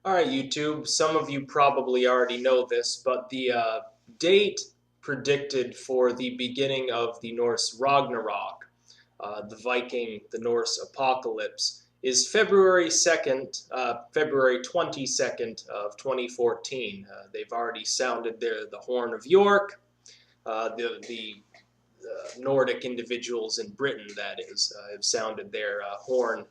All right, YouTube. Some of you probably already know this, but the date predicted for the beginning of the Norse Ragnarok, the Norse apocalypse, is February 2nd, February 22nd of 2014. They've already sounded the horn of York. The Nordic individuals in Britain, that is, have sounded their horn,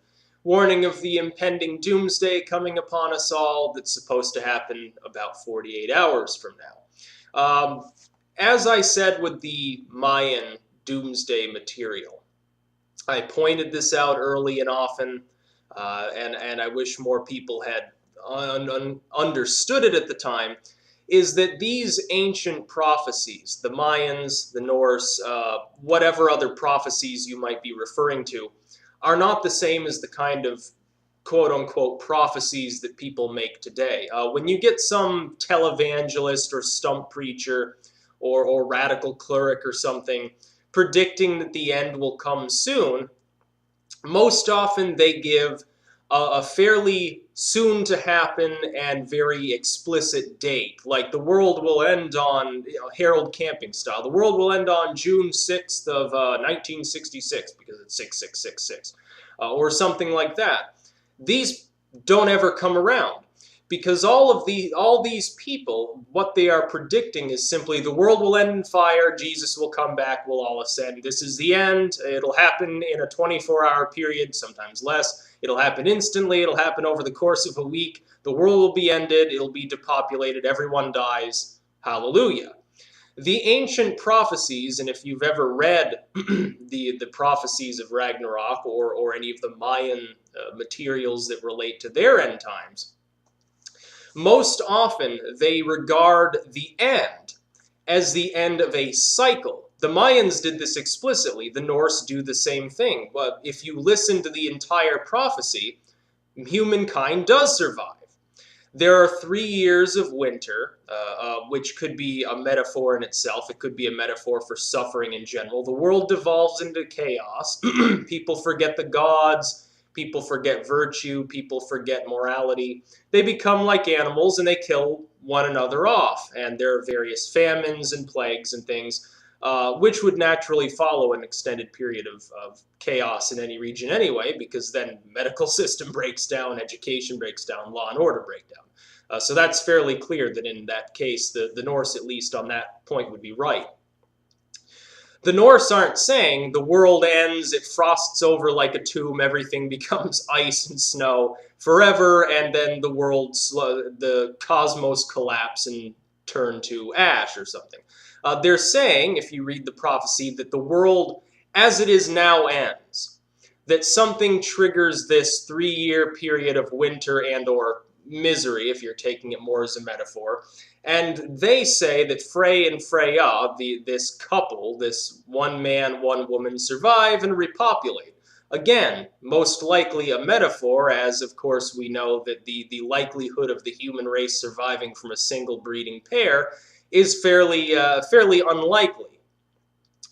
warning of the impending doomsday coming upon us all that's supposed to happen about 48 hours from now. As I said with the Mayan doomsday material, I pointed this out early and often, and I wish more people had understood it at the time, is that these ancient prophecies, the Mayans, the Norse, whatever other prophecies you might be referring to, are not the same as the kind of quote-unquote prophecies that people make today. When you get some televangelist or stump preacher or radical cleric or something predicting that the end will come soon, most often they give a fairly soon to happen and very explicit date. Like the world will end on, Harold Camping style, the world will end on June 6th of 1966 because it's 6666, or something like that. These don't ever come around because all these people, what they are predicting is simply the world will end in fire, Jesus will come back, we'll all ascend. This is the end. It'll happen in a 24-hour period, sometimes less. It'll happen instantly. It'll happen over the course of a week. The world will be ended. It'll be depopulated. Everyone dies. Hallelujah. The ancient prophecies, and if you've ever read the prophecies of Ragnarok or any of the Mayan materials that relate to their end times, most often they regard the end as the end of a cycle. The Mayans did this explicitly. The Norse do the same thing. But if you listen to the entire prophecy, humankind does survive. There are 3 years of winter, which could be a metaphor in itself. It could be a metaphor for suffering in general. The world devolves into chaos. People forget the gods. People forget virtue. People forget morality. They become like animals and they kill one another off. And there are various famines and plagues and things, which would naturally follow an extended period of chaos in any region anyway, because then medical system breaks down, education breaks down, law and order break down. So that's fairly clear that in that case, the Norse, at least on that point, would be right. The Norse aren't saying the world ends, it frosts over like a tomb, everything becomes ice and snow forever, and then the cosmos collapse and turn to ash or something. They're saying, if you read the prophecy, that the world as it is now ends, that something triggers this 3-year period of winter and or misery, if you're taking it more as a metaphor. And they say that Frey and Freya, this couple, this one man, one woman, survive and repopulate. Again, most likely a metaphor, as of course we know that the likelihood of the human race surviving from a single breeding pair is fairly unlikely.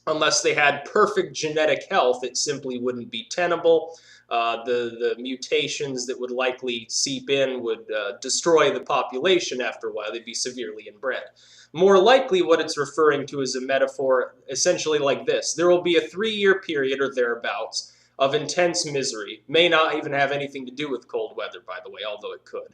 Unless they had perfect genetic health, it simply wouldn't be tenable. The mutations that would likely seep in would destroy the population after a while. They'd be severely inbred. More likely, what it's referring to is a metaphor essentially like this. There will be a 3-year period or thereabouts of intense misery. May not even have anything to do with cold weather, by the way, although it could.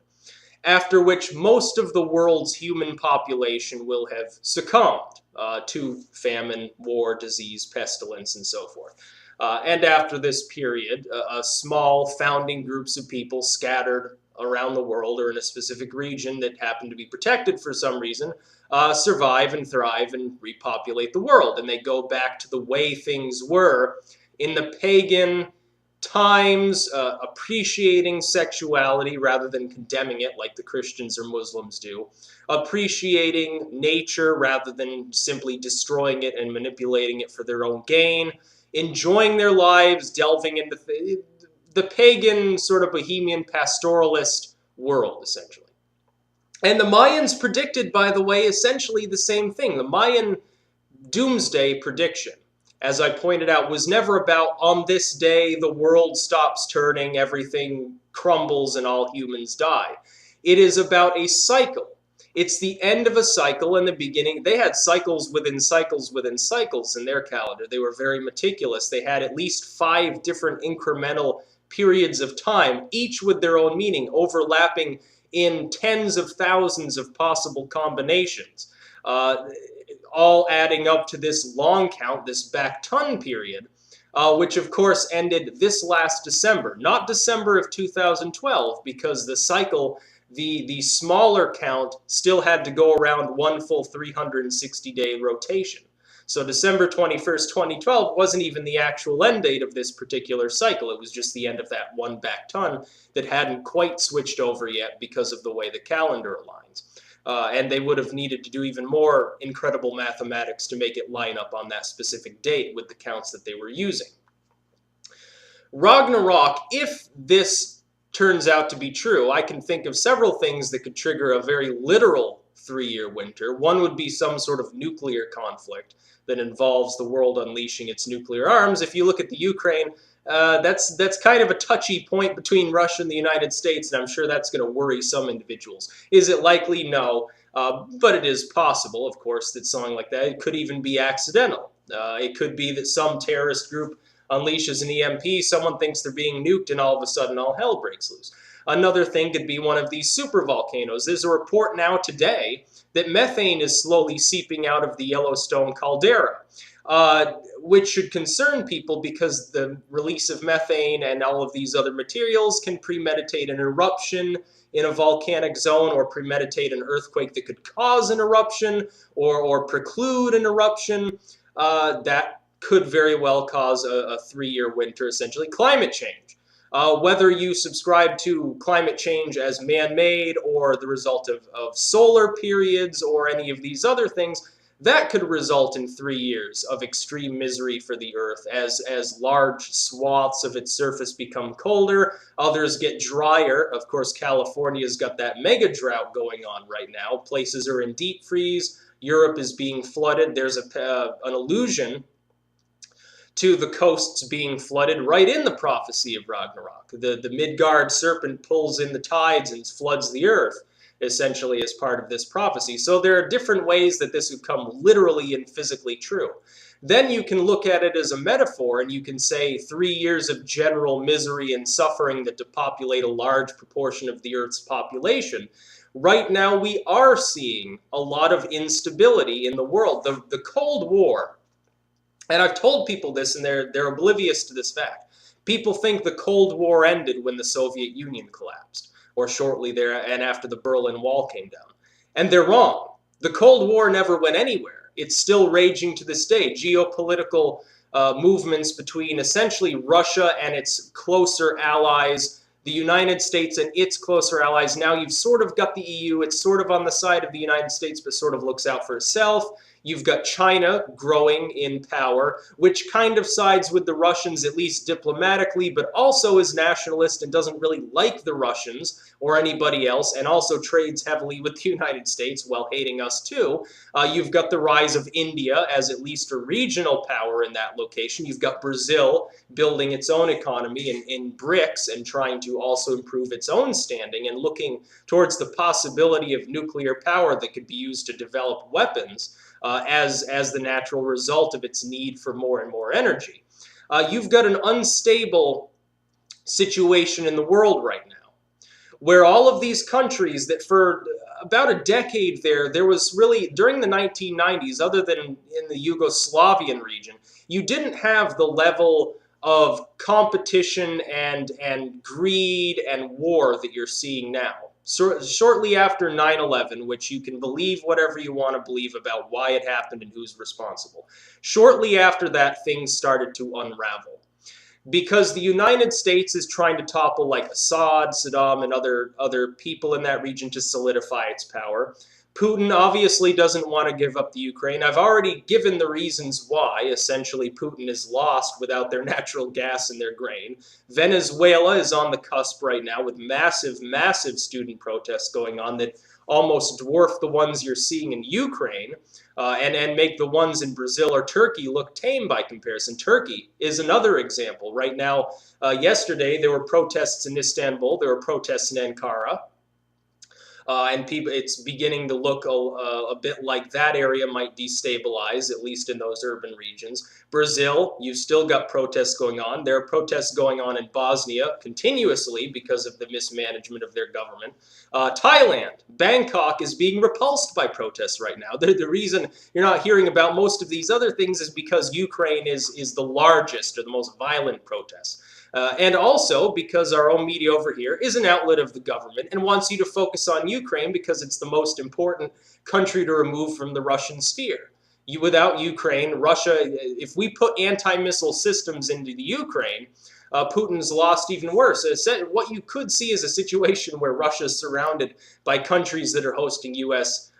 After which most of the world's human population will have succumbed to famine, war, disease, pestilence, and so forth. And after this period, a small founding groups of people scattered around the world or in a specific region that happen to be protected for some reason survive and thrive and repopulate the world. And they go back to the way things were in the pagan times, appreciating sexuality rather than condemning it like the Christians or Muslims do, appreciating nature rather than simply destroying it and manipulating it for their own gain, enjoying their lives, delving into the pagan sort of bohemian pastoralist world, essentially. And the Mayans predicted, by the way, essentially the same thing. The Mayan doomsday prediction, as I pointed out, was never about on this day the world stops turning, everything crumbles, and all humans die. It is about a cycle. It's the end of a cycle and the beginning. They had cycles within cycles within cycles in their calendar. They were very meticulous. They had at least 5 different incremental periods of time, each with their own meaning, overlapping in tens of thousands of possible combinations, all adding up to this long count, this Baktun period, which of course ended this last December, not December of 2012, because the cycle, the smaller count, still had to go around one full 360-day rotation. So December 21st, 2012 wasn't even the actual end date of this particular cycle. It was just the end of that one Baktun that hadn't quite switched over yet because of the way the calendar aligns. And they would have needed to do even more incredible mathematics to make it line up on that specific date with the counts that they were using. Ragnarok, if this turns out to be true, I can think of several things that could trigger a very literal 3-year winter. One would be some sort of nuclear conflict that involves the world unleashing its nuclear arms. If you look at the Ukraine, that's kind of a touchy point between Russia and the United States, and I'm sure that's going to worry some individuals. Is it likely? No, but it is possible, of course, that something like that, it could even be accidental. It could be that some terrorist group unleashes an EMP, someone thinks they're being nuked, and all of a sudden all hell breaks loose. Another thing could be one of these supervolcanoes. There's a report now today that methane is slowly seeping out of the Yellowstone caldera, which should concern people because the release of methane and all of these other materials can premeditate an eruption in a volcanic zone, or premeditate an earthquake that could cause an eruption, or preclude an eruption. That could very well cause a 3-year winter, essentially. Climate change. Whether you subscribe to climate change as man-made or the result of solar periods or any of these other things, that could result in 3 years of extreme misery for the Earth as large swaths of its surface become colder, others get drier. Of course, California's got that mega drought going on right now. Places are in deep freeze. Europe is being flooded. There's an allusion to the coasts being flooded right in the prophecy of Ragnarok. The Midgard serpent pulls in the tides and floods the earth, essentially, as part of this prophecy. So there are different ways that this would come literally and physically true. Then you can look at it as a metaphor, and you can say 3 years of general misery and suffering that depopulate a large proportion of the Earth's population. Right now, we are seeing a lot of instability in the world. The Cold War, and I've told people this, and they're oblivious to this fact. People think the Cold War ended when the Soviet Union collapsed, or shortly there and after the Berlin Wall came down. And they're wrong. The Cold War never went anywhere. It's still raging to this day. Geopolitical movements between essentially Russia and its closer allies, the United States and its closer allies. Now you've sort of got the EU. It's sort of on the side of the United States, but sort of looks out for itself. You've got China growing in power, which kind of sides with the Russians, at least diplomatically, but also is nationalist and doesn't really like the Russians or anybody else, and also trades heavily with the United States while hating us too. You've got the rise of India as at least a regional power in that location. You've got Brazil building its own economy in BRICS and trying to also improve its own standing and looking towards the possibility of nuclear power that could be used to develop weapons. As the natural result of its need for more and more energy. You've got an unstable situation in the world right now, where all of these countries that for about a decade there was really, during the 1990s, other than in the Yugoslavian region, you didn't have the level of competition and greed and war that you're seeing now. So, shortly after 9/11, which you can believe whatever you want to believe about why it happened and who's responsible, shortly after that, things started to unravel. Because the United States is trying to topple like Assad, Saddam, and other people in that region to solidify its power. Putin obviously doesn't want to give up the Ukraine. I've already given the reasons why. Essentially, Putin is lost without their natural gas and their grain. Venezuela is on the cusp right now with massive, massive student protests going on that almost dwarf the ones you're seeing in Ukraine, and make the ones in Brazil or Turkey look tame by comparison. Turkey is another example. Right now, yesterday, there were protests in Istanbul. There were protests in Ankara. And people, it's beginning to look a bit like that area might destabilize, at least in those urban regions. Brazil, you've still got protests going on. There are protests going on in Bosnia continuously because of the mismanagement of their government. Thailand, Bangkok is being repulsed by protests right now. The reason you're not hearing about most of these other things is because Ukraine is the largest or the most violent protest. And also because our own media over here is an outlet of the government and wants you to focus on Ukraine because it's the most important country to remove from the Russian sphere. Without Ukraine, Russia, if we put anti-missile systems into the Ukraine, Putin's lost even worse. What you could see is a situation where Russia is surrounded by countries that are hosting U.S.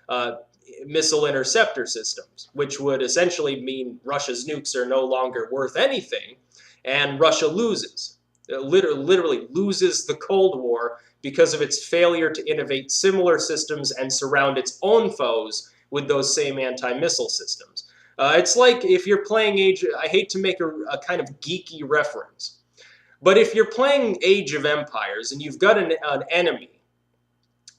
Missile interceptor systems, which would essentially mean Russia's nukes are no longer worth anything, and Russia loses. Literally loses the Cold War because of its failure to innovate similar systems and surround its own foes with those same anti-missile systems. It's like if you're playing Age, I hate to make a kind of geeky reference, but if you're playing Age of Empires and you've got an enemy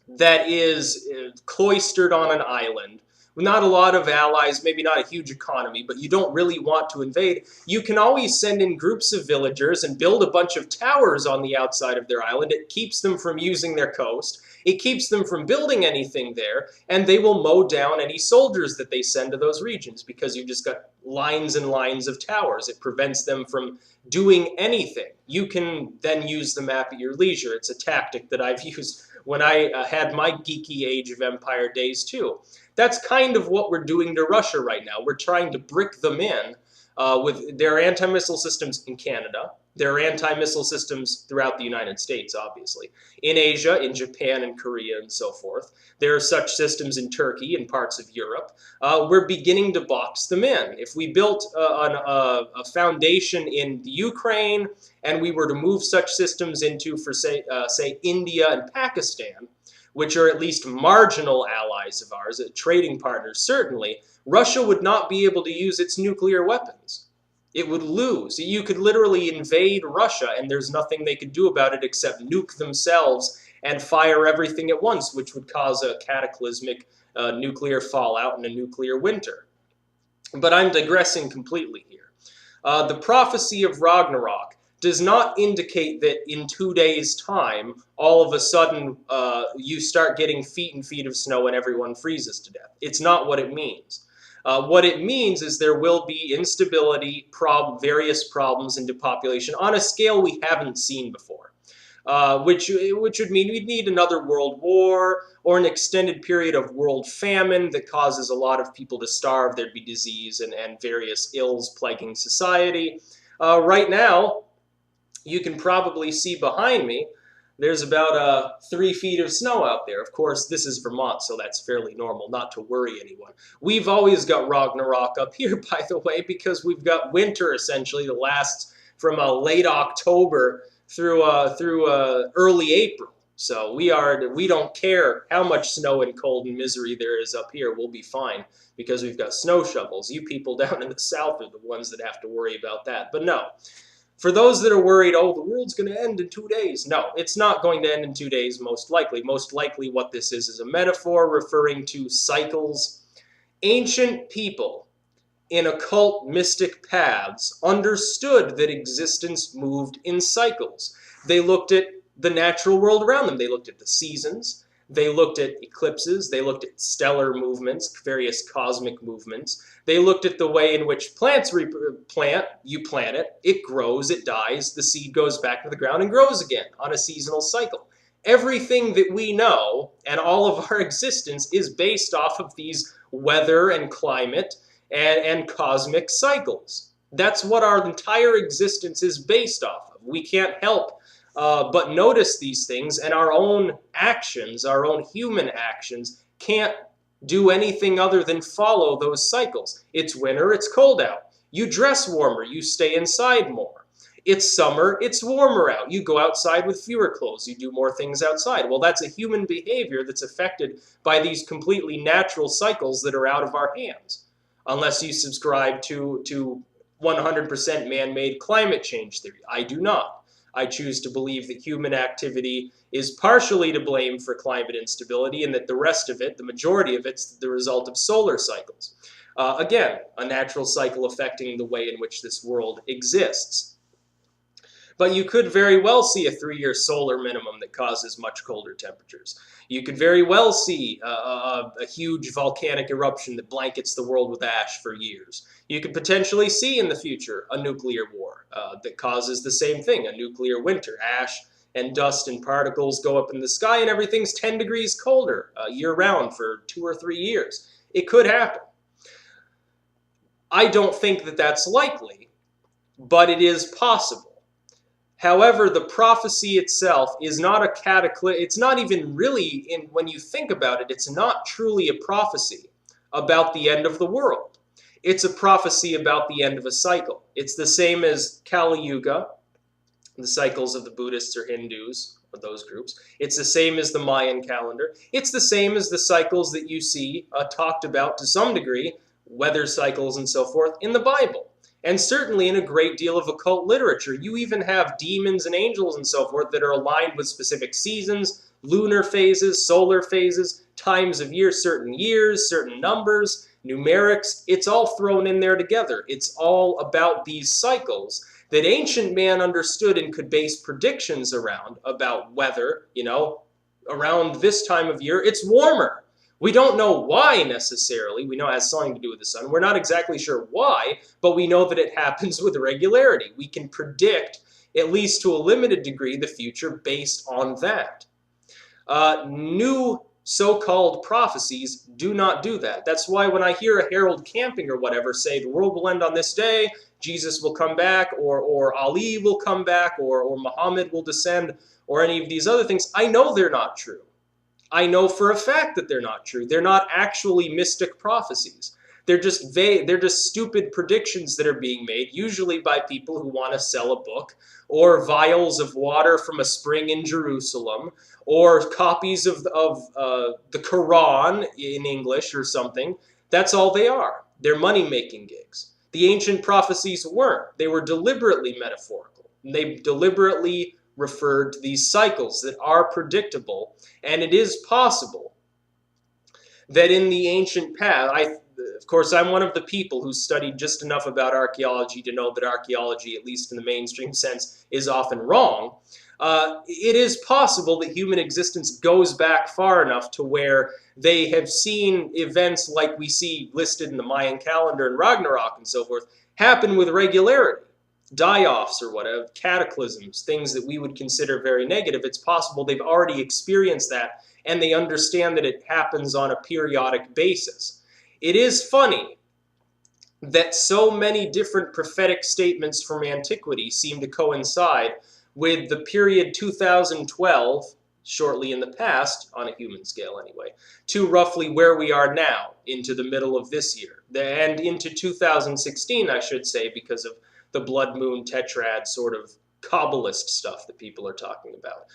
that is cloistered on an island, with not a lot of allies, maybe not a huge economy, but you don't really want to invade, you can always send in groups of villagers and build a bunch of towers on the outside of their island. It keeps them from using their coast. It keeps them from building anything there, and they will mow down any soldiers that they send to those regions because you've just got lines and lines of towers. It prevents them from doing anything. You can then use the map at your leisure. It's a tactic that I've used when I had my geeky Age of Empire days too. That's kind of what we're doing to Russia right now. We're trying to brick them in with their anti-missile systems in Canada. There are anti-missile systems throughout the United States, obviously. In Asia, in Japan and Korea and so forth. There are such systems in Turkey and parts of Europe. We're beginning to box them in. If we built a foundation in the Ukraine and we were to move such systems into, for say India and Pakistan, which are at least marginal allies of ours, trading partners certainly, Russia would not be able to use its nuclear weapons. It would lose. You could literally invade Russia and there's nothing they could do about it except nuke themselves and fire everything at once, which would cause a cataclysmic nuclear fallout and a nuclear winter. But I'm digressing completely here. The prophecy of Ragnarok does not indicate that in 2 days' time, all of a sudden, you start getting feet and feet of snow and everyone freezes to death. It's not what it means. What it means is there will be instability, various problems in depopulation on a scale we haven't seen before, which would mean we'd need another world war or an extended period of world famine that causes a lot of people to starve. There'd be disease and various ills plaguing society. Right now, you can probably see behind me, there's about 3 feet of snow out there. Of course, this is Vermont, so that's fairly normal, not to worry anyone. We've always got Ragnarok up here, by the way, because we've got winter, essentially, that lasts from late October through early April. So we don't care how much snow and cold and misery there is up here. We'll be fine because we've got snow shovels. You people down in the south are the ones that have to worry about that. But no. For those that are worried, oh, the world's going to end in 2 days. No, it's not going to end in 2 days, most likely. Most likely what this is a metaphor referring to cycles. Ancient people in occult mystic paths understood that existence moved in cycles. They looked at the natural world around them. They looked at the seasons. They looked at eclipses. They looked at stellar movements, various cosmic movements. They looked at the way in which plants you plant it, it grows, it dies, the seed goes back to the ground and grows again on a seasonal cycle. Everything that we know and all of our existence is based off of these weather and climate and cosmic cycles. That's what our entire existence is based off of. We can't help but notice these things, and our own actions, our own human actions, can't do anything other than follow those cycles. It's winter, it's cold out. You dress warmer, you stay inside more. It's summer, it's warmer out. You go outside with fewer clothes, you do more things outside. Well, that's a human behavior that's affected by these completely natural cycles that are out of our hands. Unless you subscribe to 100% man-made climate change theory. I do not. I choose to believe that human activity is partially to blame for climate instability and that the rest of it, the majority of it's the result of solar cycles. Again, a natural cycle affecting the way in which this world exists. But you could very well see a 3-year solar minimum that causes much colder temperatures. You could very well see a huge volcanic eruption that blankets the world with ash for years. You could potentially see in the future a nuclear war that causes the same thing, a nuclear winter. Ash and dust and particles go up in the sky and everything's 10 degrees colder year-round for 2 or 3 years. It could happen. I don't think that that's likely, but it is possible. However, the prophecy itself is not a cataclysm. It's not even really, when you think about it, it's not truly a prophecy about the end of the world. It's a prophecy about the end of a cycle. It's the same as Kali Yuga, the cycles of the Buddhists or Hindus, or those groups. It's the same as the Mayan calendar. It's the same as the cycles that you see talked about to some degree, weather cycles and so forth, in the Bible. And certainly in a great deal of occult literature. You even have demons and angels and so forth that are aligned with specific seasons, lunar phases, solar phases, times of year, certain numbers, numerics. It's all thrown in there together. It's all about these cycles that ancient man understood and could base predictions around about weather, around this time of year, it's warmer. We don't know why necessarily. We know it has something to do with the sun. We're not exactly sure why, but we know that it happens with regularity. We can predict, at least to a limited degree, the future based on that. New so-called prophecies do not do that. That's why when I hear a Harold Camping or whatever say the world will end on this day, Jesus will come back, or Ali will come back, or Muhammad will descend, or any of these other things, I know they're not true. I know for a fact that they're not true. They're not actually mystic prophecies. They're just vague. They're just stupid predictions that are being made, usually by people who want to sell a book, or vials of water from a spring in Jerusalem, or copies of the Quran in English or something. That's all they are. They're money-making gigs. The ancient prophecies weren't. They were deliberately metaphorical. They deliberately referred to these cycles that are predictable, and it is possible that in the ancient past, of course, I'm one of the people who studied just enough about archaeology to know that archaeology, at least in the mainstream sense, is often wrong. It is possible that human existence goes back far enough to where they have seen events like we see listed in the Mayan calendar and Ragnarok and so forth happen with regularity. Die-offs or whatever, cataclysms, things that we would consider very negative. It's possible they've already experienced that and they understand that it happens on a periodic basis. It is funny that so many different prophetic statements from antiquity seem to coincide with the period 2012, shortly in the past, on a human scale anyway, to roughly where we are now, into the middle of this year, and into 2016, I should say, because of the blood moon tetrad sort of Kabbalist stuff that people are talking about.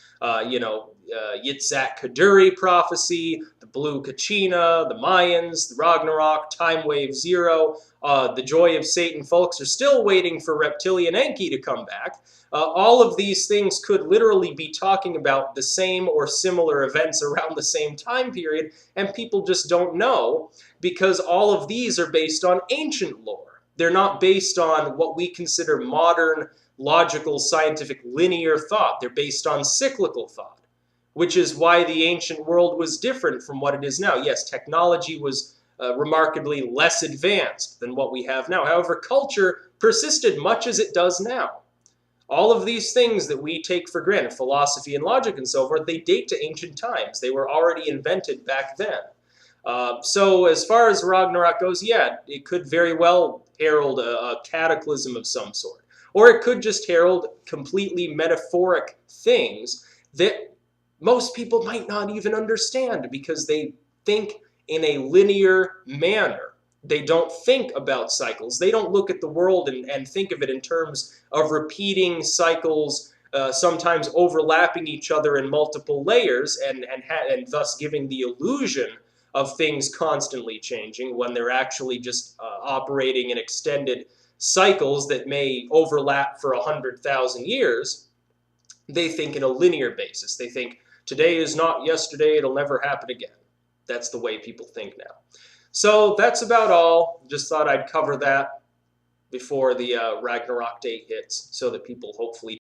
Yitzhak Kaduri prophecy, the Blue Kachina, the Mayans, the Ragnarok, Time Wave Zero, the Joy of Satan. Folks are still waiting for Reptilian Enki to come back. All of these things could literally be talking about the same or similar events around the same time period, and people just don't know because all of these are based on ancient lore. They're not based on what we consider modern, logical, scientific, linear thought. They're based on cyclical thought, which is why the ancient world was different from what it is now. Yes, technology was remarkably less advanced than what we have now. However, culture persisted much as it does now. All of these things that we take for granted, philosophy and logic and so forth, they date to ancient times. They were already invented back then. So as far as Ragnarok goes, yeah, it could very well herald a cataclysm of some sort. Or it could just herald completely metaphoric things that most people might not even understand because they think in a linear manner. They don't think about cycles. They don't look at the world and think of it in terms of repeating cycles, sometimes overlapping each other in multiple layers and thus giving the illusion of things constantly changing when they're actually just operating in extended cycles that may overlap for 100,000 years. they think in a linear basis. They think today is not yesterday, it'll never happen again. That's the way people think now. So that's about all. Just thought I'd cover that before the Ragnarok date hits so that people hopefully